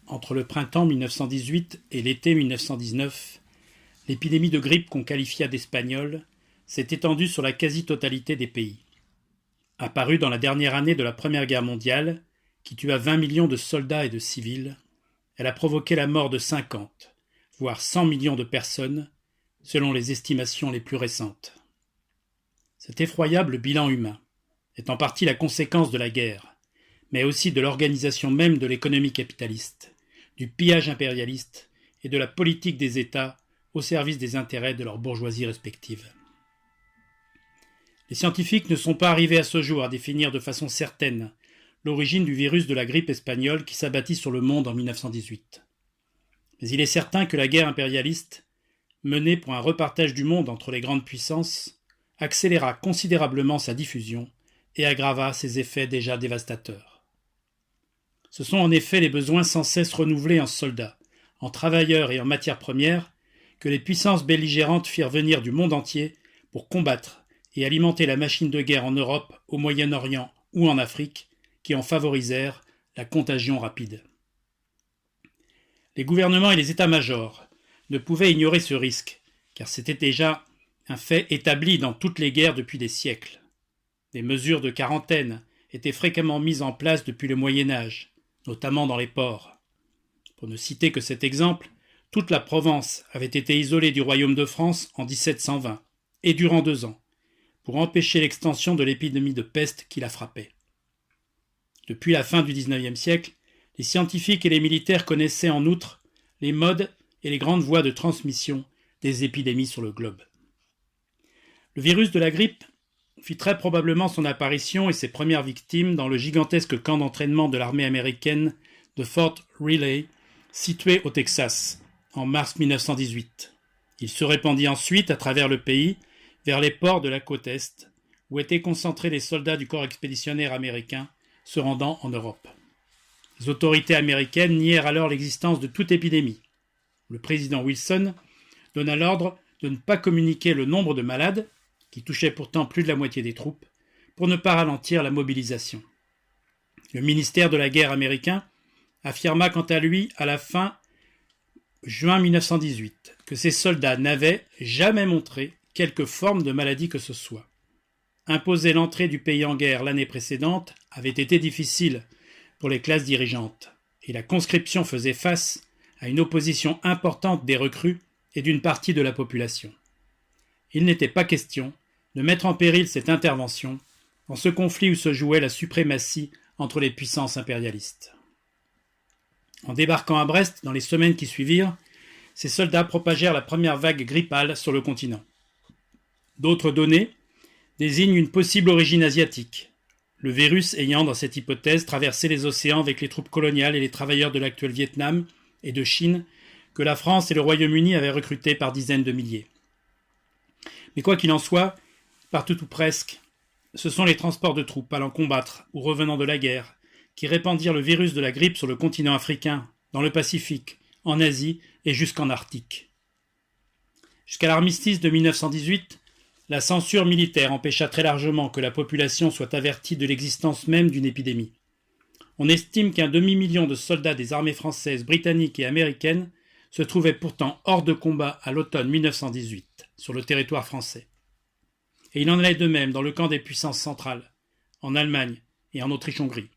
entre le printemps 1918 et l'été 1919, l'épidémie de grippe qu'on qualifia d'espagnole s'est étendue sur la quasi-totalité des pays. Apparue dans la dernière année de la Première Guerre mondiale, qui tua 20 millions de soldats et de civils, elle a provoqué la mort de 50, voire 100 millions de personnes, selon les estimations les plus récentes. Cet effroyable bilan humain est en partie la conséquence de la guerre, mais aussi de l'organisation même de l'économie capitaliste, du pillage impérialiste et de la politique des États au service des intérêts de leurs bourgeoisies respectives. Les scientifiques ne sont pas arrivés à ce jour à définir de façon certaine l'origine du virus de la grippe espagnole qui s'abattit sur le monde en 1918. Mais il est certain que la guerre impérialiste, menée pour un repartage du monde entre les grandes puissances, accéléra considérablement sa diffusion et aggrava ses effets déjà dévastateurs. Ce sont en effet les besoins sans cesse renouvelés en soldats, en travailleurs et en matières premières que les puissances belligérantes firent venir du monde entier pour combattre et alimenter la machine de guerre en Europe, au Moyen-Orient ou en Afrique, qui en favorisèrent la contagion rapide. Les gouvernements et les états-majors ne pouvaient ignorer ce risque, car c'était déjà un fait établi dans toutes les guerres depuis des siècles. Des mesures de quarantaine étaient fréquemment mises en place depuis le Moyen-Âge, notamment dans les ports. Pour ne citer que cet exemple, toute la Provence avait été isolée du royaume de France en 1720, et durant 2 ans, pour empêcher l'extension de l'épidémie de peste qui la frappait. Depuis la fin du XIXe siècle, les scientifiques et les militaires connaissaient en outre les modes et les grandes voies de transmission des épidémies sur le globe. Le virus de la grippe fit très probablement son apparition et ses premières victimes dans le gigantesque camp d'entraînement de l'armée américaine de Fort Riley, situé au Texas, en mars 1918. Il se répandit ensuite à travers le pays, vers les ports de la côte Est, où étaient concentrés les soldats du corps expéditionnaire américain se rendant en Europe. Les autorités américaines nièrent alors l'existence de toute épidémie. Le président Wilson donna l'ordre de ne pas communiquer le nombre de malades, qui touchait pourtant plus de la moitié des troupes, pour ne pas ralentir la mobilisation. Le ministère de la guerre américain affirma quant à lui à la fin juin 1918 que ces soldats n'avaient jamais montré quelque forme de maladie que ce soit. Imposer l'entrée du pays en guerre l'année précédente avait été difficile pour les classes dirigeantes, et la conscription faisait face à une opposition importante des recrues et d'une partie de la population. Il n'était pas question de mettre en péril cette intervention dans ce conflit où se jouait la suprématie entre les puissances impérialistes. En débarquant à Brest dans les semaines qui suivirent, ces soldats propagèrent la première vague grippale sur le continent. D'autres données désignent une possible origine asiatique, le virus ayant, dans cette hypothèse, traversé les océans avec les troupes coloniales et les travailleurs de l'actuel Vietnam et de Chine que la France et le Royaume-Uni avaient recrutés par dizaines de milliers. Mais quoi qu'il en soit, partout ou presque, ce sont les transports de troupes allant combattre ou revenant de la guerre qui répandirent le virus de la grippe sur le continent africain, dans le Pacifique, en Asie et jusqu'en Arctique. Jusqu'à l'armistice de 1918, la censure militaire empêcha très largement que la population soit avertie de l'existence même d'une épidémie. On estime qu'un demi-million de soldats des armées françaises, britanniques et américaines se trouvaient pourtant hors de combat à l'automne 1918, sur le territoire français. Et il en allait de même dans le camp des puissances centrales, en Allemagne et en Autriche-Hongrie.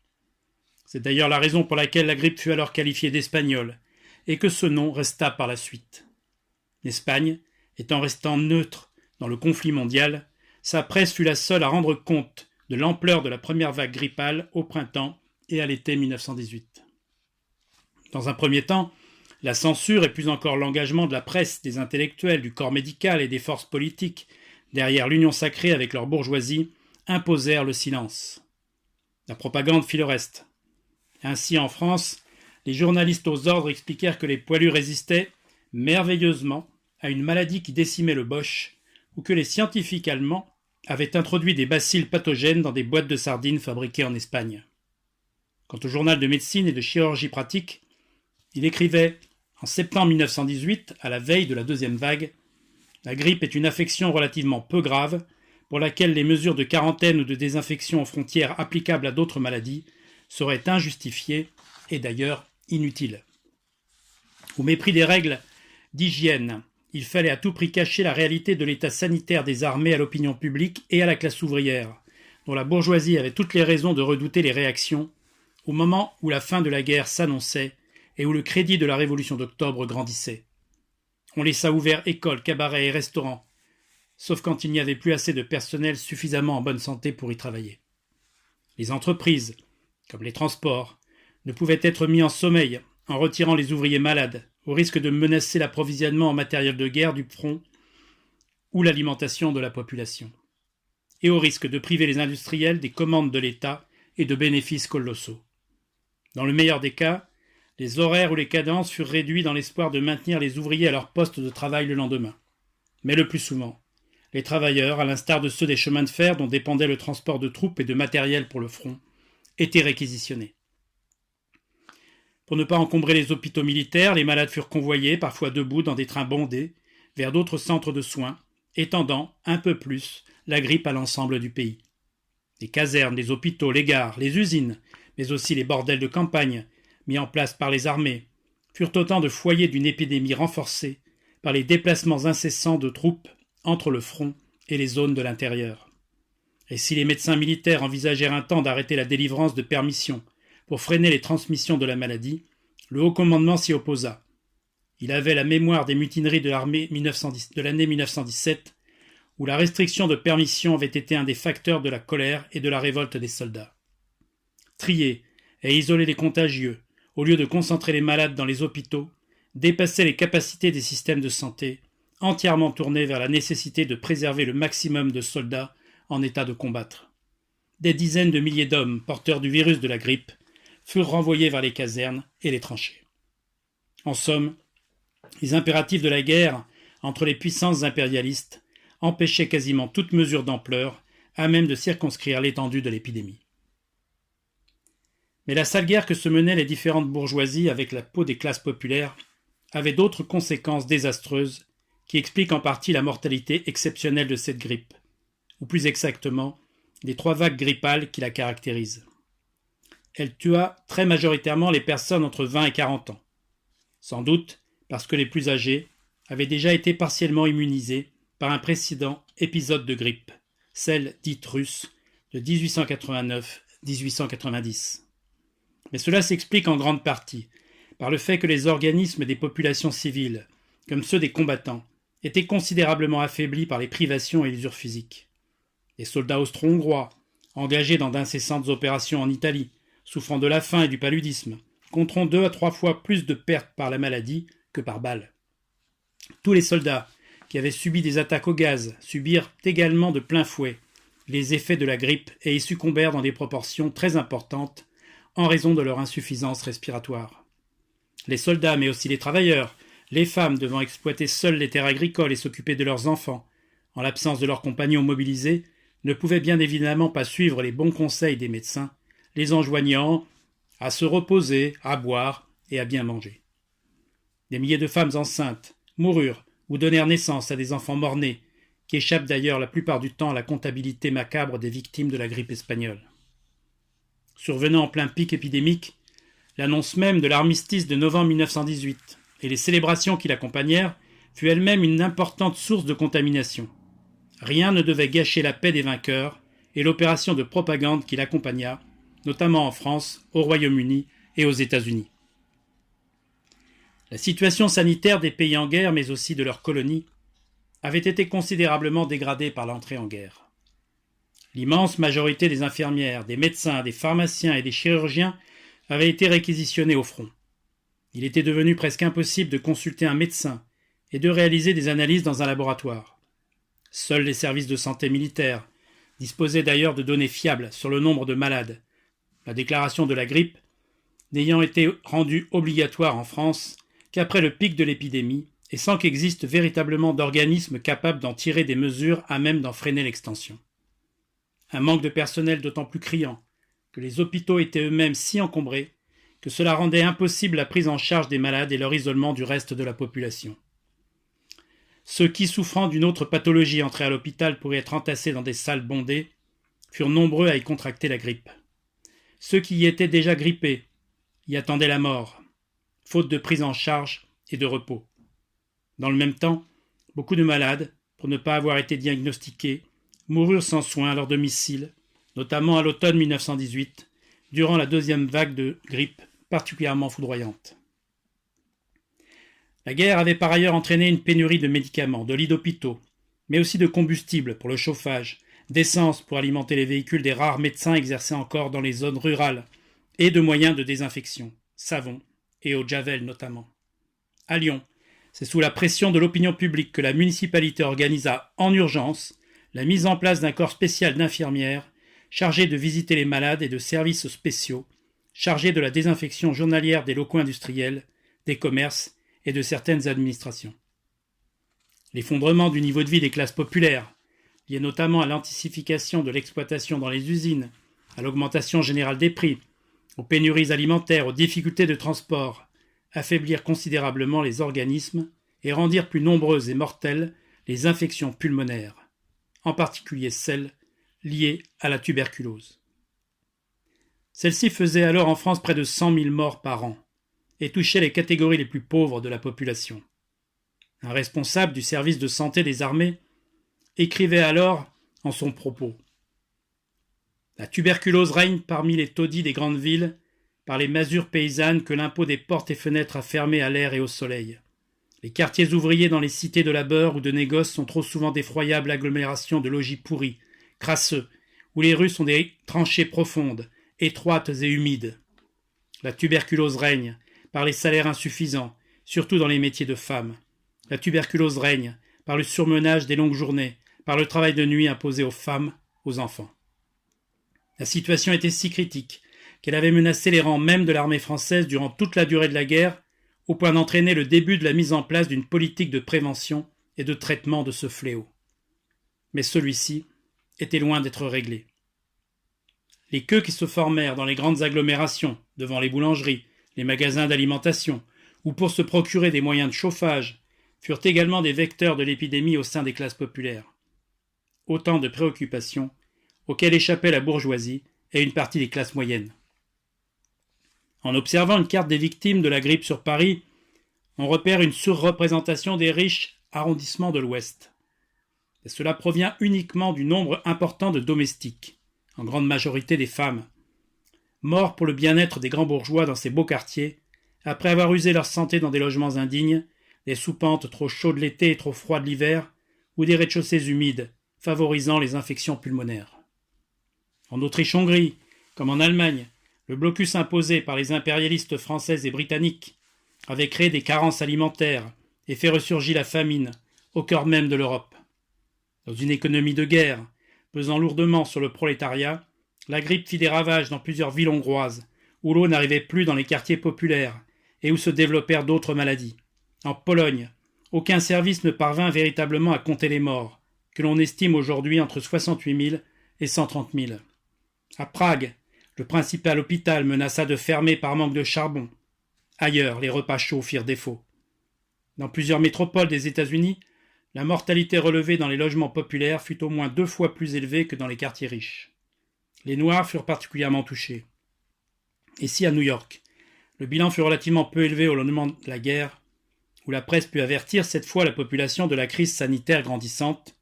C'est d'ailleurs la raison pour laquelle la grippe fut alors qualifiée d'espagnole, et que ce nom resta par la suite. L'Espagne, étant restant neutre dans le conflit mondial, sa presse fut la seule à rendre compte de l'ampleur de la première vague grippale au printemps et à l'été 1918. Dans un premier temps, la censure et plus encore l'engagement de la presse, des intellectuels, du corps médical et des forces politiques, derrière l'union sacrée avec leur bourgeoisie, imposèrent le silence. La propagande fit le reste. Ainsi, en France, les journalistes aux ordres expliquèrent que les poilus résistaient merveilleusement à une maladie qui décimait le boche, ou que les scientifiques allemands avaient introduit des bacilles pathogènes dans des boîtes de sardines fabriquées en Espagne. Quant au journal de médecine et de chirurgie pratique, il écrivait en septembre 1918, à la veille de la deuxième vague, « La grippe est une affection relativement peu grave, pour laquelle les mesures de quarantaine ou de désinfection aux frontières applicables à d'autres maladies seraient injustifiées et d'ailleurs inutiles. » Au mépris des règles d'hygiène, il fallait à tout prix cacher la réalité de l'état sanitaire des armées à l'opinion publique et à la classe ouvrière, dont la bourgeoisie avait toutes les raisons de redouter les réactions, au moment où la fin de la guerre s'annonçait et où le crédit de la Révolution d'octobre grandissait. On laissa ouverts écoles, cabarets et restaurants, sauf quand il n'y avait plus assez de personnel suffisamment en bonne santé pour y travailler. Les entreprises, comme les transports, ne pouvaient être mis en sommeil en retirant les ouvriers malades, au risque de menacer l'approvisionnement en matériel de guerre du front ou l'alimentation de la population, et au risque de priver les industriels des commandes de l'État et de bénéfices colossaux. Dans le meilleur des cas, les horaires ou les cadences furent réduits dans l'espoir de maintenir les ouvriers à leur poste de travail le lendemain. Mais le plus souvent, les travailleurs, à l'instar de ceux des chemins de fer dont dépendait le transport de troupes et de matériel pour le front, étaient réquisitionnés. Pour ne pas encombrer les hôpitaux militaires, les malades furent convoyés, parfois debout dans des trains bondés, vers d'autres centres de soins, étendant un peu plus la grippe à l'ensemble du pays. Les casernes, les hôpitaux, les gares, les usines, mais aussi les bordels de campagne, mis en place par les armées, furent autant de foyers d'une épidémie renforcée par les déplacements incessants de troupes entre le front et les zones de l'intérieur. Et si les médecins militaires envisagèrent un temps d'arrêter la délivrance de permissions pour freiner les transmissions de la maladie, le haut commandement s'y opposa. Il avait la mémoire des mutineries de l'armée de l'année 1917, où la restriction de permission avait été un des facteurs de la colère et de la révolte des soldats. Trier et isoler les contagieux, au lieu de concentrer les malades dans les hôpitaux, dépassait les capacités des systèmes de santé, entièrement tournés vers la nécessité de préserver le maximum de soldats en état de combattre. Des dizaines de milliers d'hommes porteurs du virus de la grippe furent renvoyés vers les casernes et les tranchées. En somme, les impératifs de la guerre entre les puissances impérialistes empêchaient quasiment toute mesure d'ampleur à même de circonscrire l'étendue de l'épidémie. Mais la sale guerre que se menaient les différentes bourgeoisies avec la peau des classes populaires avait d'autres conséquences désastreuses qui expliquent en partie la mortalité exceptionnelle de cette grippe, ou plus exactement, des 3 vagues grippales qui la caractérisent. Elle tua très majoritairement les personnes entre 20 et 40 ans, sans doute parce que les plus âgés avaient déjà été partiellement immunisés par un précédent épisode de grippe, celle dite russe de 1889-1890. Mais cela s'explique en grande partie par le fait que les organismes des populations civiles, comme ceux des combattants, étaient considérablement affaiblis par les privations et l'usure physique. Les soldats austro-hongrois, engagés dans d'incessantes opérations en Italie, souffrant de la faim et du paludisme, compteront 2 à 3 fois plus de pertes par la maladie que par balle. Tous les soldats qui avaient subi des attaques au gaz subirent également de plein fouet les effets de la grippe et y succombèrent dans des proportions très importantes en raison de leur insuffisance respiratoire. Les soldats, mais aussi les travailleurs, les femmes devant exploiter seules les terres agricoles et s'occuper de leurs enfants, en l'absence de leurs compagnons mobilisés, ne pouvaient bien évidemment pas suivre les bons conseils des médecins, les enjoignant à se reposer, à boire et à bien manger. Des milliers de femmes enceintes moururent ou donnèrent naissance à des enfants mort-nés, qui échappent d'ailleurs la plupart du temps à la comptabilité macabre des victimes de la grippe espagnole. Survenant en plein pic épidémique, l'annonce même de l'armistice de novembre 1918 et les célébrations qui l'accompagnèrent fut elle-même une importante source de contamination. Rien ne devait gâcher la paix des vainqueurs et l'opération de propagande qui l'accompagna, notamment en France, au Royaume-Uni et aux États-Unis. La situation sanitaire des pays en guerre, mais aussi de leurs colonies, avait été considérablement dégradée par l'entrée en guerre. L'immense majorité des infirmières, des médecins, des pharmaciens et des chirurgiens avaient été réquisitionnés au front. Il était devenu presque impossible de consulter un médecin et de réaliser des analyses dans un laboratoire. Seuls les services de santé militaires disposaient d'ailleurs de données fiables sur le nombre de malades, la déclaration de la grippe n'ayant été rendue obligatoire en France qu'après le pic de l'épidémie et sans qu'existe véritablement d'organisme capable d'en tirer des mesures à même d'en freiner l'extension. Un manque de personnel d'autant plus criant que les hôpitaux étaient eux-mêmes si encombrés que cela rendait impossible la prise en charge des malades et leur isolement du reste de la population. Ceux qui, souffrant d'une autre pathologie, entraient à l'hôpital pour y être entassés dans des salles bondées, furent nombreux à y contracter la grippe. Ceux qui y étaient déjà grippés y attendaient la mort, faute de prise en charge et de repos. Dans le même temps, beaucoup de malades, pour ne pas avoir été diagnostiqués, moururent sans soin à leur domicile, notamment à l'automne 1918, durant la deuxième vague de grippe particulièrement foudroyante. La guerre avait par ailleurs entraîné une pénurie de médicaments, de lits d'hôpitaux, mais aussi de combustible pour le chauffage, d'essence pour alimenter les véhicules des rares médecins exercés encore dans les zones rurales, et de moyens de désinfection, savon et eau de javel notamment. À Lyon, c'est sous la pression de l'opinion publique que la municipalité organisa en urgence la mise en place d'un corps spécial d'infirmières chargé de visiter les malades et de services spéciaux, chargés de la désinfection journalière des locaux industriels, des commerces et de certaines administrations. L'effondrement du niveau de vie des classes populaires, lié notamment à l'antissification de l'exploitation dans les usines, à l'augmentation générale des prix, aux pénuries alimentaires, aux difficultés de transport, affaiblirent considérablement les organismes et rendirent plus nombreuses et mortelles les infections pulmonaires, en particulier celles liées à la tuberculose. Celle-ci faisait alors en France près de 100 000 morts par an et touchait les catégories les plus pauvres de la population. Un responsable du service de santé des armées écrivait alors en son propos: « La tuberculose règne parmi les taudis des grandes villes par les masures paysannes que l'impôt des portes et fenêtres a fermées à l'air et au soleil. Les quartiers ouvriers dans les cités de labeur ou de négoce sont trop souvent d'effroyables agglomérations de logis pourris, crasseux, où les rues sont des tranchées profondes, étroites et humides. La tuberculose règne par les salaires insuffisants, surtout dans les métiers de femmes. La tuberculose règne par le surmenage des longues journées, par le travail de nuit imposé aux femmes, aux enfants. » La situation était si critique qu'elle avait menacé les rangs même de l'armée française durant toute la durée de la guerre, au point d'entraîner le début de la mise en place d'une politique de prévention et de traitement de ce fléau. Mais celui-ci était loin d'être réglé. Les queues qui se formèrent dans les grandes agglomérations, devant les boulangeries, les magasins d'alimentation, ou pour se procurer des moyens de chauffage, furent également des vecteurs de l'épidémie au sein des classes populaires. Autant de préoccupations auxquelles échappait la bourgeoisie et une partie des classes moyennes. En observant une carte des victimes de la grippe sur Paris, on repère une surreprésentation des riches arrondissements de l'Ouest. Et cela provient uniquement du nombre important de domestiques, en grande majorité des femmes, morts pour le bien-être des grands bourgeois dans ces beaux quartiers, après avoir usé leur santé dans des logements indignes, des soupentes trop chaudes l'été et trop froides l'hiver, ou des rez-de-chaussée humides, favorisant les infections pulmonaires. En Autriche-Hongrie, comme en Allemagne, le blocus imposé par les impérialistes français et britanniques avait créé des carences alimentaires et fait ressurgir la famine au cœur même de l'Europe. Dans une économie de guerre, pesant lourdement sur le prolétariat, la grippe fit des ravages dans plusieurs villes hongroises, où l'eau n'arrivait plus dans les quartiers populaires et où se développèrent d'autres maladies. En Pologne, aucun service ne parvint véritablement à compter les morts, que l'on estime aujourd'hui entre 68 000 et 130 000. À Prague, le principal hôpital menaça de fermer par manque de charbon. Ailleurs, les repas chauds firent défaut. Dans plusieurs métropoles des États-Unis, la mortalité relevée dans les logements populaires fut au moins 2 fois plus élevée que dans les quartiers riches. Les Noirs furent particulièrement touchés. Ici, à New York, le bilan fut relativement peu élevé au lendemain de la guerre, où la presse put avertir cette fois la population de la crise sanitaire grandissante.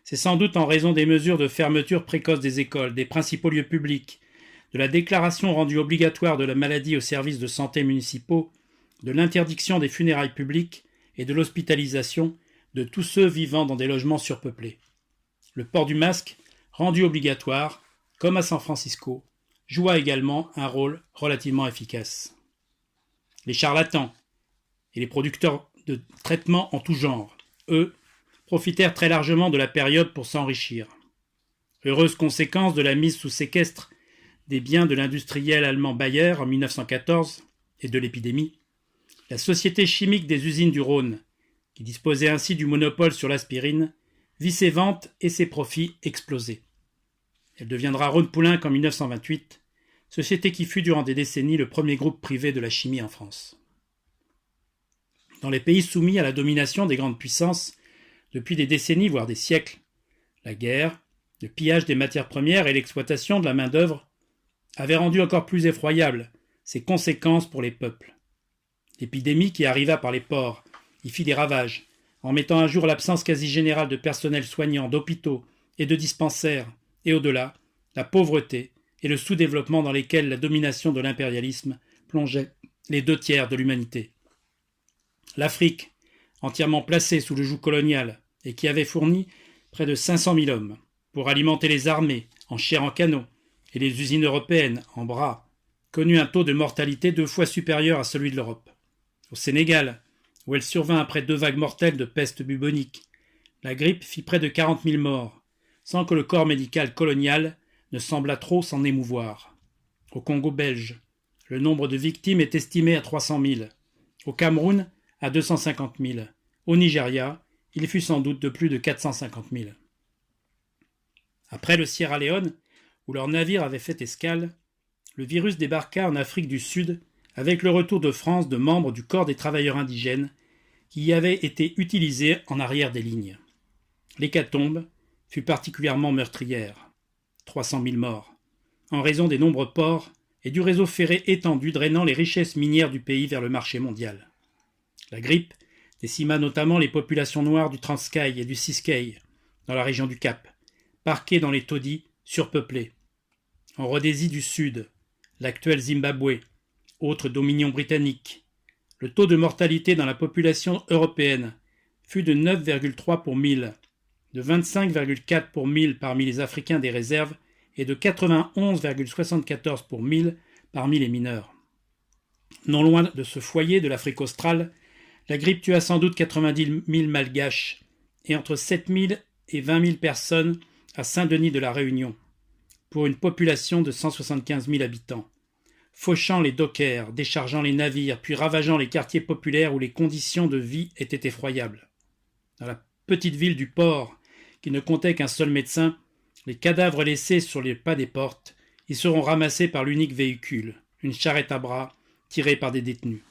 C'est sans doute en raison des mesures de fermeture précoce des écoles, des principaux lieux publics, de la déclaration rendue obligatoire de la maladie aux services de santé municipaux, de l'interdiction des funérailles publiques et de l'hospitalisation de tous ceux vivant dans des logements surpeuplés. Le port du masque, rendu obligatoire, comme à San Francisco, joua également un rôle relativement efficace. Les charlatans et les producteurs de traitements en tout genre, eux, profitèrent très largement de la période pour s'enrichir. Heureuse conséquence de la mise sous séquestre des biens de l'industriel allemand Bayer en 1914 et de l'épidémie, la société chimique des usines du Rhône, qui disposait ainsi du monopole sur l'aspirine, vit ses ventes et ses profits exploser. Elle deviendra Rhône-Poulenc en 1928, société qui fut durant des décennies le premier groupe privé de la chimie en France. Dans les pays soumis à la domination des grandes puissances, depuis des décennies voire des siècles, la guerre, le pillage des matières premières et l'exploitation de la main-d'œuvre avaient rendu encore plus effroyables ses conséquences pour les peuples. L'épidémie qui arriva par les ports y fit des ravages, en mettant à jour l'absence quasi générale de personnel soignant, d'hôpitaux et de dispensaires, et au-delà, la pauvreté et le sous-développement dans lesquels la domination de l'impérialisme plongeait les 2/3 de l'humanité. L'Afrique, entièrement placée sous le joug colonial et qui avait fourni près de 500 000 hommes pour alimenter les armées en chair en canot et les usines européennes en bras, connut un taux de mortalité 2 fois supérieur à celui de l'Europe. Au Sénégal, où elle survint après 2 vagues mortelles de peste bubonique, la grippe fit près de 40 000 morts, sans que le corps médical colonial ne semblât trop s'en émouvoir. Au Congo belge, le nombre de victimes est estimé à 300 000. Au Cameroun, à 250 000. Au Nigeria, il fut sans doute de plus de 450 000. Après le Sierra Leone, où leur navire avait fait escale, le virus débarqua en Afrique du Sud avec le retour de France de membres du corps des travailleurs indigènes qui y avaient été utilisés en arrière des lignes. L'hécatombe fut particulièrement meurtrière. 300 000 morts, en raison des nombreux ports et du réseau ferré étendu drainant les richesses minières du pays vers le marché mondial. La grippe décima notamment les populations noires du Transkei et du Ciskei, dans la région du Cap, parquées dans les taudis surpeuplés. En Rhodésie du Sud, l'actuel Zimbabwe, autre dominion britannique, le taux de mortalité dans la population européenne fut de 9,3 pour 1000, de 25,4 pour 1000 parmi les Africains des réserves et de 91,74 pour 1000 parmi les mineurs. Non loin de ce foyer de l'Afrique australe, la grippe tua sans doute 90 000 malgaches et entre 7 000 et 20 000 personnes à Saint-Denis de la Réunion, pour une population de 175 000 habitants, fauchant les dockers, déchargeant les navires, puis ravageant les quartiers populaires où les conditions de vie étaient effroyables. Dans la petite ville du port, qui ne comptait qu'un seul médecin, les cadavres laissés sur les pas des portes y seront ramassés par l'unique véhicule, une charrette à bras tirée par des détenus.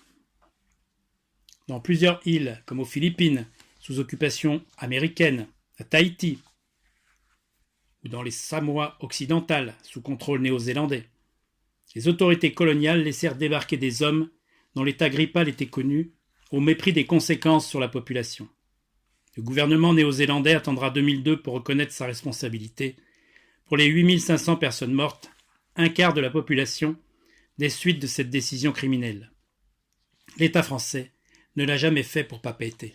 Dans plusieurs îles, comme aux Philippines, sous occupation américaine, à Tahiti, ou dans les Samoa occidentales, sous contrôle néo-zélandais, les autorités coloniales laissèrent débarquer des hommes dont l'état grippal était connu, au mépris des conséquences sur la population. Le gouvernement néo-zélandais attendra 2002 pour reconnaître sa responsabilité. Pour les 8 500 personnes mortes, un quart de la population, des suites de cette décision criminelle. L'État français ne l'a jamais fait pour papeter.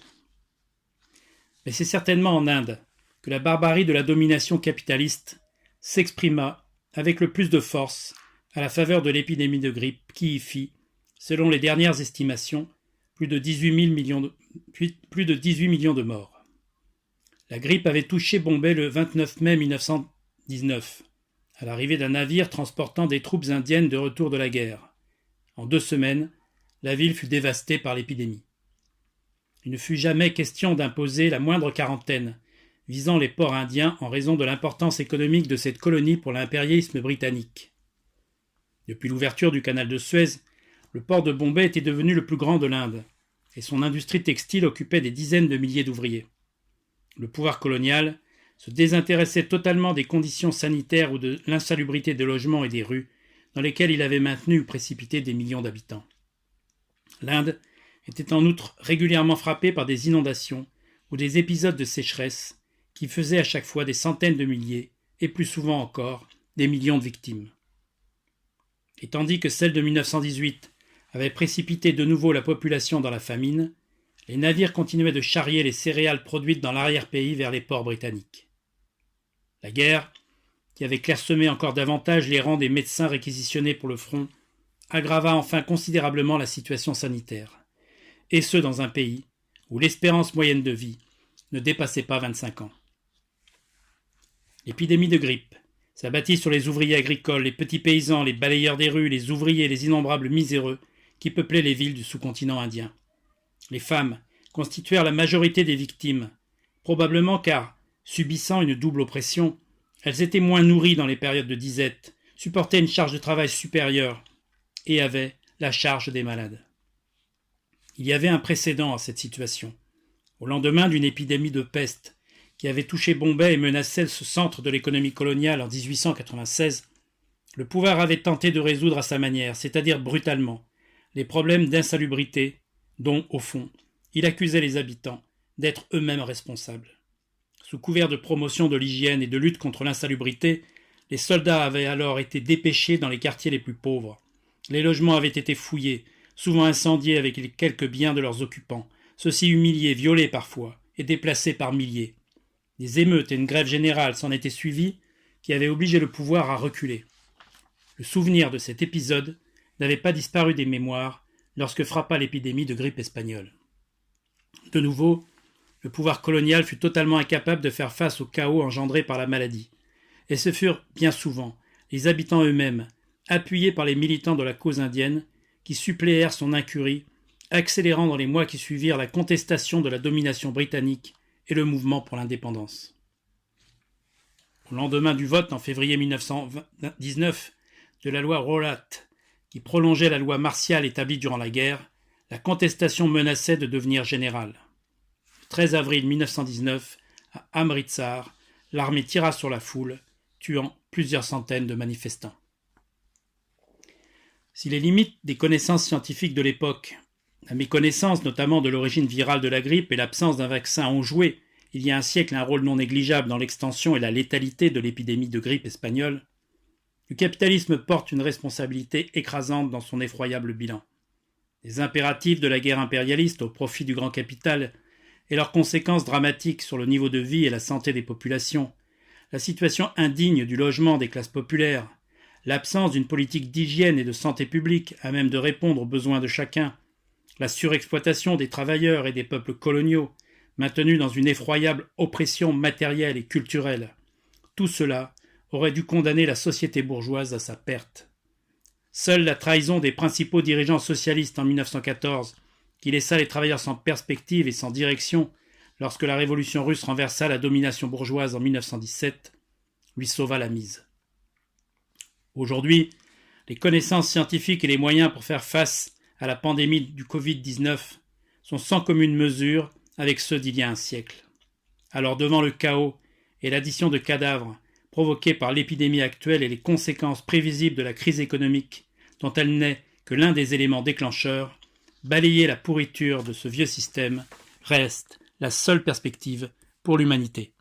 Mais c'est certainement en Inde que la barbarie de la domination capitaliste s'exprima avec le plus de force à la faveur de l'épidémie de grippe qui y fit, selon les dernières estimations, plus de 18 millions de morts. La grippe avait touché Bombay le 29 mai 1919, à l'arrivée d'un navire transportant des troupes indiennes de retour de la guerre. En 2 semaines, la ville fut dévastée par l'épidémie. Il ne fut jamais question d'imposer la moindre quarantaine, visant les ports indiens en raison de l'importance économique de cette colonie pour l'impérialisme britannique. Depuis l'ouverture du canal de Suez, le port de Bombay était devenu le plus grand de l'Inde, et son industrie textile occupait des dizaines de milliers d'ouvriers. Le pouvoir colonial se désintéressait totalement des conditions sanitaires ou de l'insalubrité des logements et des rues dans lesquels il avait maintenu ou précipité des millions d'habitants. L'Inde était en outre régulièrement frappée par des inondations ou des épisodes de sécheresse qui faisaient à chaque fois des centaines de milliers, et plus souvent encore, des millions de victimes. Et tandis que celle de 1918 avait précipité de nouveau la population dans la famine, les navires continuaient de charrier les céréales produites dans l'arrière-pays vers les ports britanniques. La guerre, qui avait clairsemé encore davantage les rangs des médecins réquisitionnés pour le front, aggrava enfin considérablement la situation sanitaire, et ce dans un pays où l'espérance moyenne de vie ne dépassait pas 25 ans. L'épidémie de grippe s'abattit sur les ouvriers agricoles, les petits paysans, les balayeurs des rues, les ouvriers, les innombrables miséreux qui peuplaient les villes du sous-continent indien. Les femmes constituèrent la majorité des victimes, probablement car, subissant une double oppression, elles étaient moins nourries dans les périodes de disette, supportaient une charge de travail supérieure et avaient la charge des malades. Il y avait un précédent à cette situation. Au lendemain d'une épidémie de peste qui avait touché Bombay et menaçait ce centre de l'économie coloniale en 1896, le pouvoir avait tenté de résoudre à sa manière, c'est-à-dire brutalement, les problèmes d'insalubrité dont, au fond, il accusait les habitants d'être eux-mêmes responsables. Sous couvert de promotion de l'hygiène et de lutte contre l'insalubrité, les soldats avaient alors été dépêchés dans les quartiers les plus pauvres. Les logements avaient été fouillés, souvent incendiés avec les quelques biens de leurs occupants, ceux-ci humiliés, violés parfois, et déplacés par milliers. Des émeutes et une grève générale s'en étaient suivies, qui avaient obligé le pouvoir à reculer. Le souvenir de cet épisode n'avait pas disparu des mémoires lorsque frappa l'épidémie de grippe espagnole. De nouveau, le pouvoir colonial fut totalement incapable de faire face au chaos engendré par la maladie. Et ce furent, bien souvent, les habitants eux-mêmes, appuyés par les militants de la cause indienne, qui suppléèrent son incurie, accélérant dans les mois qui suivirent la contestation de la domination britannique et le mouvement pour l'indépendance. Au lendemain du vote, en février 1919, de la loi Rowlatt, qui prolongeait la loi martiale établie durant la guerre, la contestation menaçait de devenir générale. Le 13 avril 1919, à Amritsar, l'armée tira sur la foule, tuant plusieurs centaines de manifestants. Si les limites des connaissances scientifiques de l'époque, la méconnaissance notamment de l'origine virale de la grippe et l'absence d'un vaccin ont joué, il y a un siècle, un rôle non négligeable dans l'extension et la létalité de l'épidémie de grippe espagnole, le capitalisme porte une responsabilité écrasante dans son effroyable bilan. Les impératifs de la guerre impérialiste au profit du grand capital et leurs conséquences dramatiques sur le niveau de vie et la santé des populations, la situation indigne du logement des classes populaires, l'absence d'une politique d'hygiène et de santé publique à même de répondre aux besoins de chacun, la surexploitation des travailleurs et des peuples coloniaux, maintenus dans une effroyable oppression matérielle et culturelle, tout cela aurait dû condamner la société bourgeoise à sa perte. Seule la trahison des principaux dirigeants socialistes en 1914, qui laissa les travailleurs sans perspective et sans direction lorsque la révolution russe renversa la domination bourgeoise en 1917, lui sauva la mise. Aujourd'hui, les connaissances scientifiques et les moyens pour faire face à la pandémie du Covid-19 sont sans commune mesure avec ceux d'il y a un siècle. Alors devant le chaos et l'addition de cadavres provoqués par l'épidémie actuelle et les conséquences prévisibles de la crise économique dont elle n'est que l'un des éléments déclencheurs, balayer la pourriture de ce vieux système reste la seule perspective pour l'humanité.